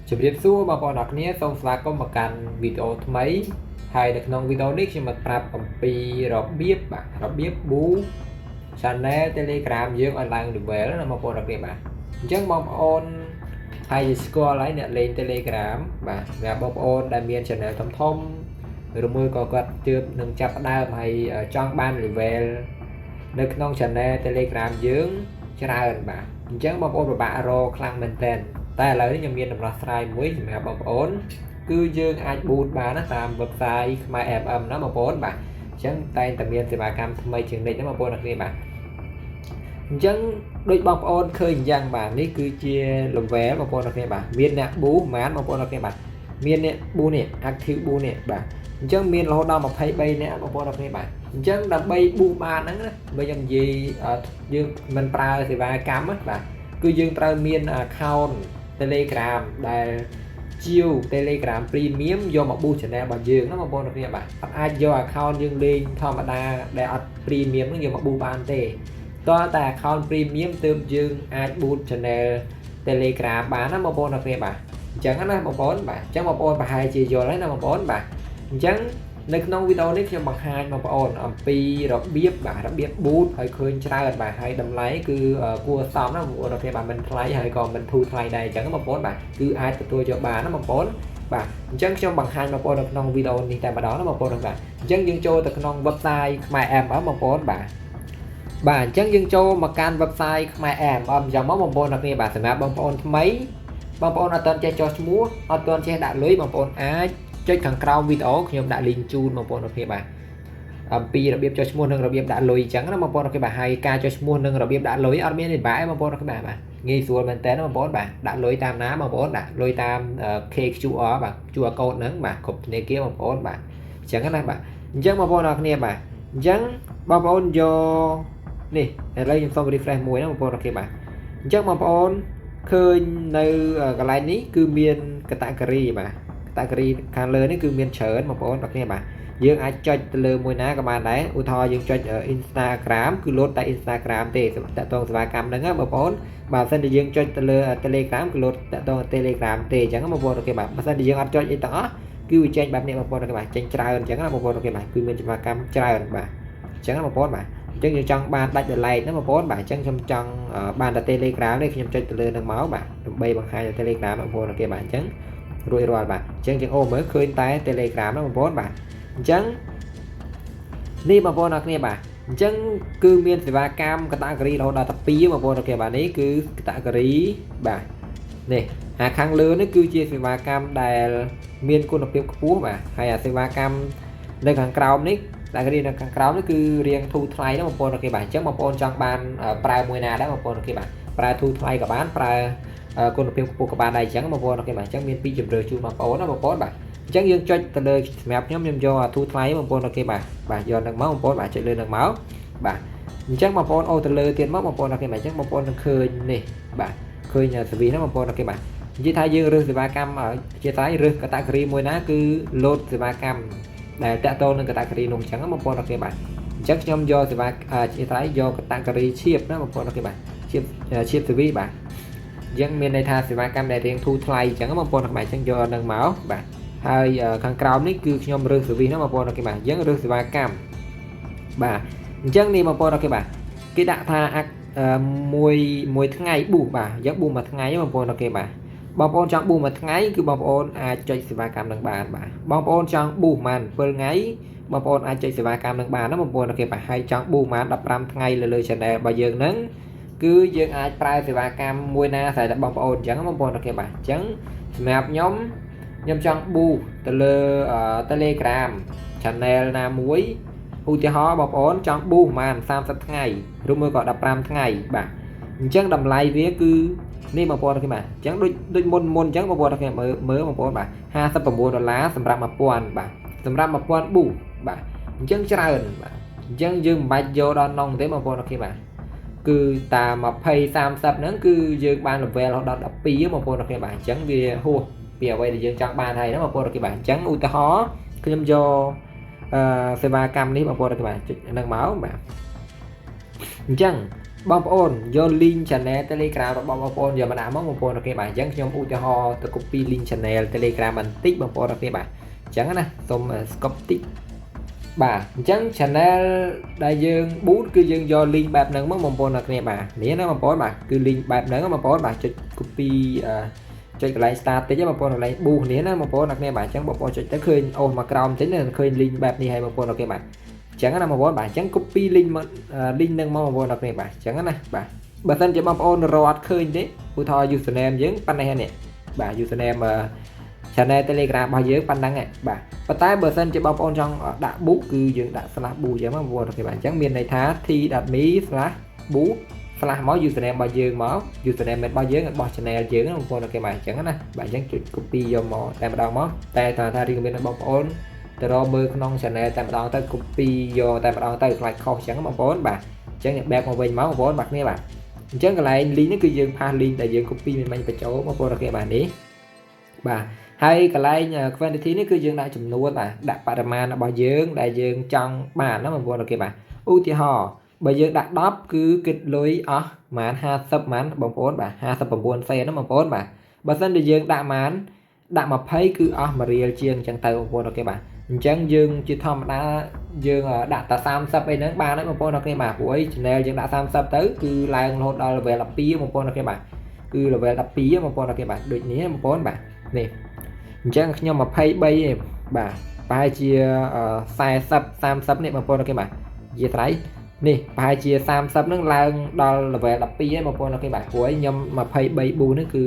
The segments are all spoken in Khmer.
ជម្រាបសួរបងប្អូនអរគ្នាសូមស្វាគមន៍មកកាន់វីដេអូថ្មីហើយនៅក្នុងវីដេអូនេះខ្ញុំមកប្រាប់អំពីរបៀបប៊ូ Channel Telegram យើងឲ្យឡើង level ណាបងប្អូនអរគ្នាបាទអញ្ចឹងបងប្អូនហើយស្គាល់ហើយអ្នកលេង Telegram បាទសម្រាប់បងប្អូនដែលមាន Channel ធំឬមួយក៏គាត់ទើបនឹងចាប់ផ្ដើមហើយចង់បាន level នៅក្នុង Channel Telegram យើងច្រើនបាទអញ្ចឹងបងប្អូនពិបាករកខ្លាំងមែនទែនតែឥឡូវនេះខ្ញុំមានដំណោះស្រាយមួយសម្រាប់បងប្អូនគឺយើងអាច boot បានណាតាម website ខ្មែរ FM ណាបងប្អូនបាទអញ្ចឹងតែងតែមានសេវាកម្មថ្មីជាងនេះណាបងប្អូនអរគ្នាបាទអញ្ចឹងដូចបងប្អូនឃើញអញ្ចឹងបាទនេះគឺជា level បងប្អូនអរគ្នាបាទមានអ្នក boot ប្រហែលបងប្អូនអរគ្នាបាទមានអ្នក boot នេះ active boot នេះបាទអញ្ចឹងមានរហូតដល់23នាក់បងប្អូនអរគ្នាបាទអញ្ចឹងដើម្បី boot បានហ្នឹងណាបើខ្ញុំនិយាយយើងមិនប្រើសេវាកម្មណាបាទគឺយើងត្រូវមាន account Telegram ដែលជាវ Telegram Premium យកមក boost channel របស់យើងណាបងប្អូនអរគ្នាបាទអត់អាចយក account យើងលេងធម្មតាដែលអត់ Premium ហ្នឹងយកមក boost បានទេតើតែ account Premium ទើបយើងអាច boost channel Telegram បានណាបងប្អូនអរគ្នាបាទអញ្ចឹងណាបងប្អូនបាទអញ្ចឹងបងប្អូនប្រហែលជាយល់ហើយណាបងប្អូនបាទអញ្ចឹងនៅក្នុងវីដេអូនេះខ្ញុំបង្ហាញបងប្អូនអំពីរបៀប boot ឲ្យឃើញច្រើនបាទហើយតម្លៃគឺគួរសមណាបងប្អូនអូខេបាទមិនថ្លៃហើយក៏មិនធូរថ្លៃដែរអញ្ចឹងបងប្អូនបាទគឺអាចទទួលយកបានណាបងប្អូនបាទអញ្ចឹងខ្ញុំបង្ហាញបងប្អូននៅក្នុងវីដេអូនេះតែម្ដងណាបងប្អូនបាទអញ្ចឹងយើងចូលទៅក្នុង website ខ្មែរ FM បងប្អូនបាទអញ្ចឹងយើងចូលមកកាន់ website ខ្មែរ FM អញ្ចឹងមកបងប្អូនអរគ្នាបាទសម្រាប់បងប្អូនថ្មីបងប្អូនអត់ទាន់ចេះចុះឈ្មោះអត់ទាន់ចេះដាក់លុយបងប្អូនអាចចុចខាងក្រោមវីដេអូខ្ញុំដាក់ link ជូនបងប្អូនអរគ្នាបាទអំពីរបៀបចុះឈ្មោះនិងរបៀបដាក់លុយអញ្ចឹងណាបងប្អូនអរគ្នាបាទហើយការចុះឈ្មោះនិងរបៀបដាក់លុយអត់មានពិបាកទេបងប្អូនអរគ្នាបាទងាយស្រួលមែនតើបងប្អូនបាទដាក់លុយតាមណាបងប្អូនដាក់លុយតាម QR បាទ QR code ហ្នឹងបាទគ្រប់ធនាគារបងប្អូនបាទអញ្ចឹងណាបាទអញ្ចឹងបងប្អូនអរគ្នាបាទអញ្ចឹងបងប្អូនយកនេះឥឡូវខ្ញុំសូម refresh មួយណាបងប្អូនអរគ្នាបាទអញ្ចឹងបងប្អូនឃើញនៅកន្លែងនេះគឺមាន category បាទ category ខាងលើនេះគឺមានច្រើនបងប្អូនអរគ្នាបាទយើងអាចចុចទៅលើមួយណាក៏បានដែរឧទាហរណ៍យើងចុច Instagram គឺលោតតែ Instagram ទេតាក់ទងសេវាកម្មហ្នឹងណាបងប្អូនបើមិនតែយើងចុចទៅលើ Telegram គឺលោតតាក់ទង Telegram ទេអញ្ចឹងបងប្អូនអូខេបាទបើមិនតែយើងអត់ចុចអីទាំងអស់គឺវាចេញបែបនេះបងប្អូនអូខេបាទចេញច្រើនអញ្ចឹងណាបងប្អូនអូខេបាទគឺមានសេវាកម្មច្រើនបាទអញ្ចឹងណាបងប្អូនបាទអញ្ចឹងយើងចង់បានដាច់ delete ណាបងប្អូនបាទអញ្ចឹងខ្ញុំចង់បានតែ Telegram នេះខ្ញុំចុចទៅលើនឹងមកបាទដើម្បីបង្ហាញ Telegram បងប្អូនអូខេបាទអញ្ចឹងរួចរាល់បាទអញ្ចឹងយើងអូមើលឃើញតែ Telegram ណាបងប្អូនបាទអញ្ចឹងនេះបងប្អូនអរគ្នាបាទអញ្ចឹងគឺមានសេវាកម្ម category រហូតដល់តែ2បងប្អូនអូខេបាទនេះគឺ category បាទនេះខាងលើនេះគឺជាសេវាកម្មដែលមានគុណភាពខ្ពស់បាទហើយសេវាកម្មនៅខាងក្រោមនេះcategory នៅខាងក្រោមនេះគឺរៀងធូរថ្លៃណាបងប្អូនអូខេបាទអញ្ចឹងបងប្អូនចង់បានប្រើមួយណាដែរបងប្អូនអូខេបាទប្រើធូរថ្លៃក៏បានប្រើគុណភាពខ្ពស់ក៏បានដែរអញ្ចឹងបងប្អូនអូខេបាទអញ្ចឹងមានពីរជម្រើសជូនបងប្អូនណាបងប្អូនបាទអញ្ចឹងយើងចុចទៅលើសម្រាប់ខ្ញុំយកធូរថ្លៃបងប្អូនអូខេបាទយកនឹងមកបងប្អូនបាទចុចលើនឹងមកបាទអញ្ចឹងបងប្អូនអូទៅលើទៀតមកបងប្អូនអូខេបាទអញ្ចឹងបងប្អូននឹងឃើញនេះបាទឃើញសេវីណាបងប្អូនអូខេបាទនិយាយថាយើងរើសសេវាកម្មជាថ្លៃរើស category មួយណាគឺលោតសេវាកម្មដែលតាក់ទងនឹង category នោះអញ្ចឹងបងប្អូនអូខេបាទអញ្ចឹងខ្ញុំយកសេវាជាថ្លៃយក category ឈៀបណាបងប្អូនអូខេបាទឈៀបសេវីបាទអញ្ចឹងមានន័យថាសេវាកម្មដែលរៀងធូរថ្លៃអញ្ចឹងបងប្អូនអូខេបាទអញ្ចឹងយកនឹងមកបាទហើយខាងក្រោមនេះគឺខ្ញុំរើសសេវីណាបងប្អូនអូខេបាទអញ្ចឹងរើសសេវាកម្មបាទអញ្ចឹងនេះបងប្អូនអូខេបាទគេដាក់ថាមួយថ្ងៃប៊ូសបាទយើងប៊ូសមួយថ្ងៃបងប្អូនអូខេបាទបងប្អូនចង់ប៊ូសមួយថ្ងៃគឺបងប្អូនអាចចុចសេវាកម្មនឹងបានបាទបងប្អូនចង់ប៊ូសប្រហែល7ថ្ងៃបងប្អូនអាចចុចសេវាកម្មនឹងបានណាបងប្អូនអូខេបាទហើយចង់ប៊ូសប្រហែល15ថ្ងៃលើ channel របស់យើងហ្នឹងគឺយើងអាចប្រើសេវាកម្មមួយណាតែបងប្អូនអញ្ចឹងបងប្អូនអូខេបាទអញ្ចឹងសម្រាប់ខ្ញុំចង់ប៊ូសទៅលើ Telegram channel ណាមួយឧទាហរណ៍បងប្អូនចង់ប៊ូសប្រហែល30ថ្ងៃឬមួយក៏15ថ្ងៃបាទអញ្ចឹងតម្លៃវាគឺនេះបងប្អូនអូខេបាទអញ្ចឹងដូចមុនអញ្ចឹងបងប្អូនអូខេមើលបងប្អូនបាទ$59សម្រាប់1000បាទសម្រាប់1000ប៊ូសបាទអញ្ចឹងច្រើនបាទអញ្ចឹងយើងមិនបាច់យកដល់នងទេបងប្អូនអូខេបាទគឺតាម20 30ហ្នឹងគឺយើងបាន level ដល់12បងប្អូនអូខេបាទអញ្ចឹងវាហួសពីអ្វីដែលយើងចង់បានហើយណាបងប្អូនអូខេបាទអញ្ចឹងឧទាហរណ៍ខ្ញុំយកសេវាកម្មនេះបងប្អូនអូខេបាទចុចនឹងមកបាទអញ្ចឹង បងប្អូនយក link channel Telegram របស់បងប្អូនយកមកដាក់មកបងប្អូនអូខេបាទអញ្ចឹងខ្ញុំឧទាហរណ៍ទៅ copy link channel Telegram បន្តិចបងប្អូនអូខេបាទអញ្ចឹងណាសូម copy តិចបាទអញ្ចឹង channel ដែលយើង boot គឺយើងយក link បែបហ្នឹងមកបងប្អូនអូខេបាទនេះណាបងប្អូនបាទគឺ link បែបហ្នឹងបងប្អូនបាទចុច copy ចុចកន្លែង start តិចបងប្អូនកន្លែង boost នេះណាបងប្អូនអូខេបាទអញ្ចឹងបងប្អូនចុចទៅឃើញអូសមកក្រោមតិចឃើញ link បែបនេះហើយបងប្អូនអូខេបាទអញ្ចឹងណាបងប្អូនបាទអញ្ចឹង copy link មក link ហ្នឹងមកបងប្អូនអូខេបាទអញ្ចឹងណាបាទបើសិនជាបងប្អូនរត់ឃើញទេឧទាហរណ៍ username យើងប៉ុណ្ណេះនេះបាទ username channel Telegram របស់យើងប៉ុណ្ណឹងឯងបាទប៉ុន្តែបើសិនជាបងប្អូនចង់ដាក់ book គឺយើងដាក់ /book អញ្ចឹងបងប្អូនអូខេបាទអញ្ចឹងមានន័យថា t.me/book មក username របស់យើងមក username របស់យើងរបស់ channel យើងបងប្អូនអូខេបាទអញ្ចឹងណាបាទអញ្ចឹងចុច copy យកមកតែម្ដងមកតែថារៀងមានបងប្អូនទៅរកមើលក្នុង channel តែម្ដងទៅ copy យកតែម្ដងទៅខ្លាចខុសអញ្ចឹងបងប្អូនបាទអញ្ចឹង back មកវិញមកបងប្អូនបាទគ្នាបាទអញ្ចឹងកន្លែង link នេះគឺយើង pass link ដែលយើង copy មិនបាញ់បញ្ចូលបងប្អូនអូខេបាទនេះបាទហើយកន្លែង quantity នេះគឺយើងដាក់ចំនួនបាទដាក់បរិមាណរបស់យើងដែលយើងចង់បានណាបងប្អូនអូខេបាទឧទាហរណ៍បើយើងដាក់10គឺគិតលុយអស់ប្រហែល50ម៉ានបងប្អូនបាទ59សេនណាបងប្អូនបាទបើសិនជាយើងដាក់ម៉ានដាក់20គឺអស់1រៀលជាងអញ្ចឹងទៅបងប្អូនអូខេបាទអញ្ចឹងយើងជាធម្មតាយើងដាក់តែ30អីហ្នឹងបានហើយបងប្អូនអូខេបាទព្រោះអី channel យើងដាក់30ទៅគឺឡើងរហូតដល់ level 12បងប្អូនអូខេបាទគឺ level 12បងប្អូនអូខេបាទដូចនេះបងប្អូនបាទនេះអញ្ចឹងខ្ញុំ23ឯងបាទប្រហែលជា40 30នេះបងប្អូនអូខេបាទនិយាយត្រៃនេះប្រហែលជា30ហ្នឹងឡើងដល់ level 12ហើយបងប្អូនអូខេបាទព្រោះខ្ញុំ23 boost នេះគឺ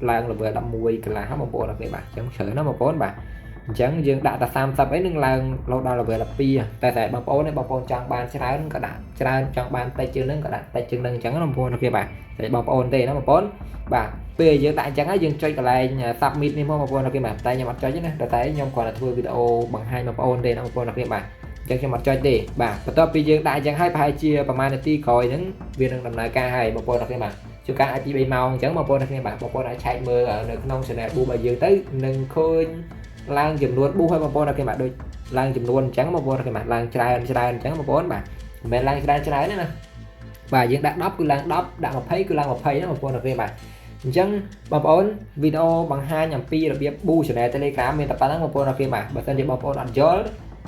ឡើង level 11កន្លះហ្នឹងបងប្អូនអូខេបាទអញ្ចឹងច្រើនណាស់បងប្អូនបាទអញ្ចឹងយើងដាក់តែ30អីនឹងឡើងរហូតដល់ level 12តែបងប្អូនបងប្អូនចង់បានច្រើនក៏ដាក់ច្រើនចង់បានតិចជាងហ្នឹងក៏ដាក់តិចជាងហ្នឹងអញ្ចឹងណាបងប្អូនអូខេបាទតែបងប្អូនទេណាបងប្អូនបាទពេលយើងដាក់អញ្ចឹងហើយយើងចុចកន្លែង submit នេះមកបងប្អូនអូខេបាទតែខ្ញុំអត់ចុចទេណាតែខ្ញុំគ្រាន់តែធ្វើវីដេអូបង្ហាញបងប្អូនទេណាបងប្អូនអូខេបាទអញ្ចឹងខ្ញុំអត់ចុចទេបាទបន្ទាប់ពីយើងដាក់អញ្ចឹងហើយប្រហែលជាប្រហែលនាទីក្រោយហ្នឹងវានឹងដំណើរការហើយបងប្អូនអូខេបាទជួនកាលអាចពី3ម៉ោងអញ្ចឹងបងប្អូនអូខេបាទបងប្អូនអាចឆែកមើលនៅក្នុង channel boost របស់យើងទៅនឹងឃើញឡើងចំនួន boost ហើយបងប្អូនអូខេបាទដូចឡើងចំនួនអញ្ចឹងបងប្អូនអូខេបាទឡើងច្រើនអញ្ចឹងបងប្អូនបាទមិនមែនឡើងច្រើនទេណាបាទយើងដាក់10គឺឡើង10ដាក់20គឺឡើង20ណាបងប្អូនអូខេបាទអញ្ចឹងបងប្អូនវីដេអូបង្ហាញអំពីរបៀប boost channel Telegram មានតែប៉ុណ្ណឹងបងប្អូនអូខេបាទបើសិនជាបងប្អូនអត់យល់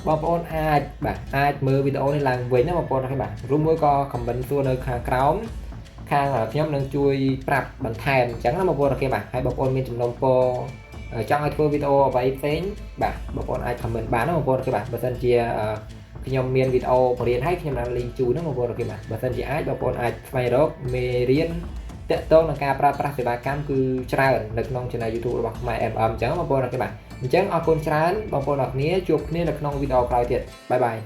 បងប្អូនអាចមើលវីដេអូនេះឡើងវិញណាបងប្អូនអូខេបាទរួមមួយក៏ comment សួរនៅខាងក្រោមខាងខ្ញុំនឹងជួយប្រាប់បន្ថែមអញ្ចឹងណាបងប្អូនអូខេបាទហើយបងប្អូនមានចំណុំពរចង់ឲ្យធ្វើវីដេអូអ្វីផ្សេងបាទបងប្អូនអាច comment បានណាបងប្អូនអូខេបាទបើសិនជាខ្ញុំមានវីដេអូបង្រៀនឲ្យខ្ញុំនឹង link ជូនណាបងប្អូនអូខេបាទបើសិនជាអាចបងប្អូនអាចស្វែងរកមេរៀនតាក់ទងនឹងការប្រើប្រាស់សេវាកម្មគឺច្រើននៅក្នុង channel YouTube របស់ខ្មែរ MM អញ្ចឹងបងប្អូនអូខេបាទអញ្ចឹងអរគុណច្រើនបងប្អូនអរគ្នាជួបគ្នានៅក្នុងវីដេអូក្រោយទៀតបាយបាយ